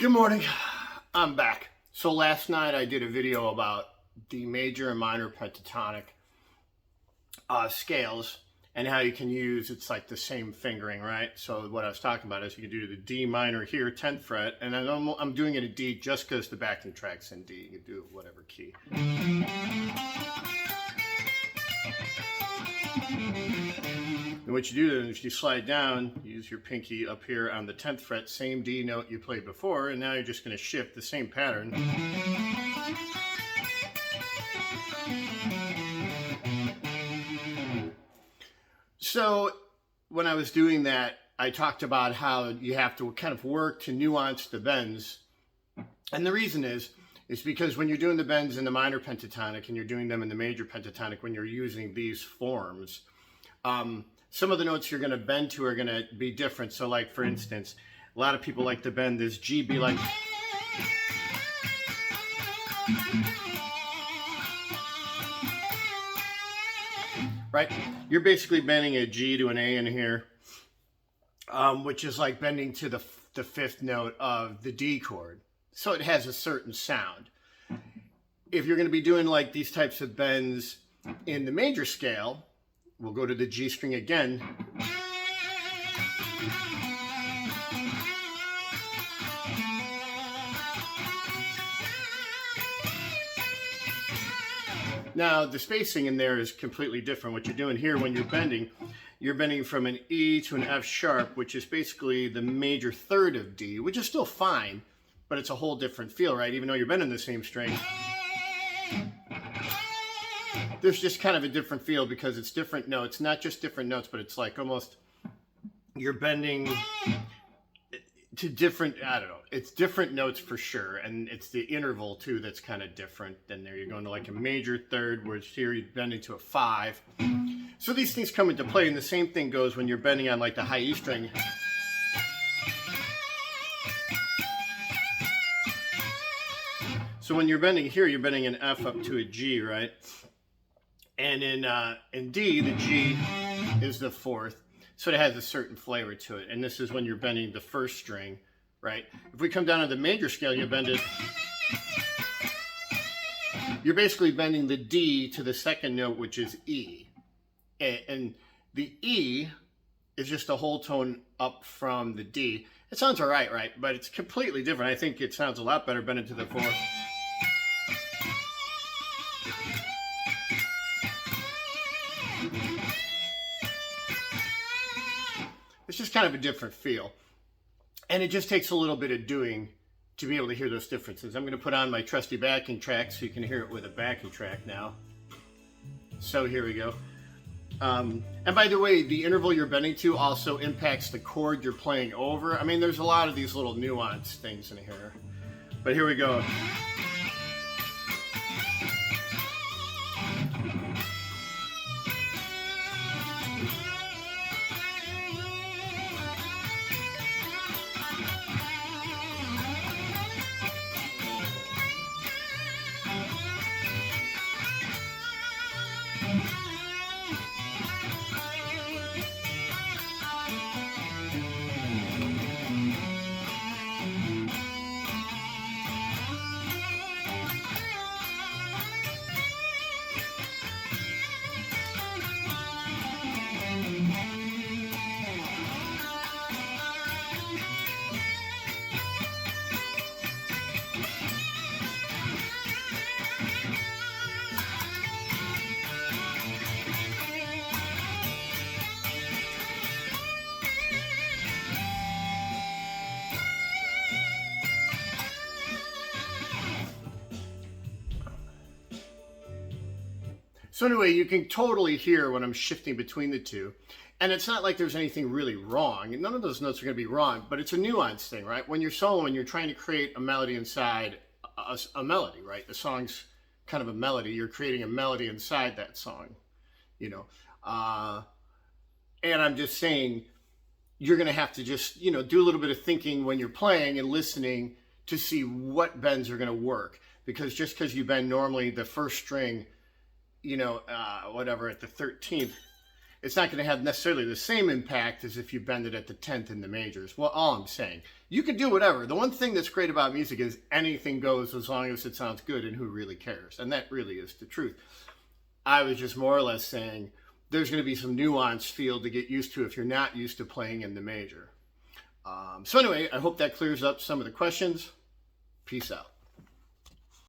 Good morning. I'm back. So last night I did a video about the major and minor pentatonic scales and how you can use, it's like the same fingering, right? So what I was talking about is you can do the D minor here, 10th fret, and then I'm doing it a D just because the backing track's in D. You can do it whatever key. And what you do then is you slide down, use your pinky up here on the 10th fret, same D note you played before, and now you're just going to shift the same pattern. So when I was doing that, I talked about how you have to kind of work to nuance the bends. And the reason is because when you're doing the bends in the minor pentatonic and you're doing them in the major pentatonic, when you're using these forms, some of the notes you're going to bend to are going to be different. So like, for instance, a lot of people like to bend this G, be like, right? You're basically bending a G to an A in here, which is like bending to the fifth note of the D chord. So it has a certain sound. If you're going to be doing like these types of bends in the major scale, we'll go to the G string again. Now, the spacing in there is completely different. What you're doing here when you're bending from an E to an F sharp, which is basically the major third of D, which is still fine, but it's a whole different feel, right? Even though you're bending the same string, there's just kind of a different feel because it's different notes, not just different notes, but it's like almost you're bending to different, I don't know, it's different notes for sure. And it's the interval too that's kind of different. Then there you're going to like a major third, whereas here you're bending to a 5. So these things come into play, and the same thing goes when you're bending on like the high E string. So when you're bending here, you're bending an F up to a G, right? And in D, the G is the fourth, so it has a certain flavor to it. And this is when you're bending the first string, right? If we come down to the major scale, you bend it. You're basically bending the D to the second note, which is E. And the E is just a whole tone up from the D. It sounds all right, right? But it's completely different. I think it sounds a lot better bending to the fourth. It's just kind of a different feel. And it just takes a little bit of doing to be able to hear those differences. I'm going to put on my trusty backing track so you can hear it with a backing track now. So here we go. And by the way, the interval you're bending to also impacts the chord you're playing over. I mean, there's a lot of these little nuanced things in here. But here we go. So anyway, you can totally hear when I'm shifting between the two. And it's not like there's anything really wrong. None of those notes are going to be wrong, but it's a nuance thing, right? When you're soloing, you're trying to create a melody inside a melody, right? The song's kind of a melody. You're creating a melody inside that song, you know. And I'm just saying, you're going to have to just, you know, do a little bit of thinking when you're playing and listening to see what bends are going to work. Because just because you bend normally the first string, you know, whatever, at the 13th, it's not going to have necessarily the same impact as if you bend it at the 10th in the majors. Well, all I'm saying, you can do whatever. The one thing that's great about music is anything goes as long as it sounds good, and who really cares? And that really is the truth. I was just more or less saying there's going to be some nuanced feel to get used to if you're not used to playing in the major. So anyway, I hope that clears up some of the questions. Peace out.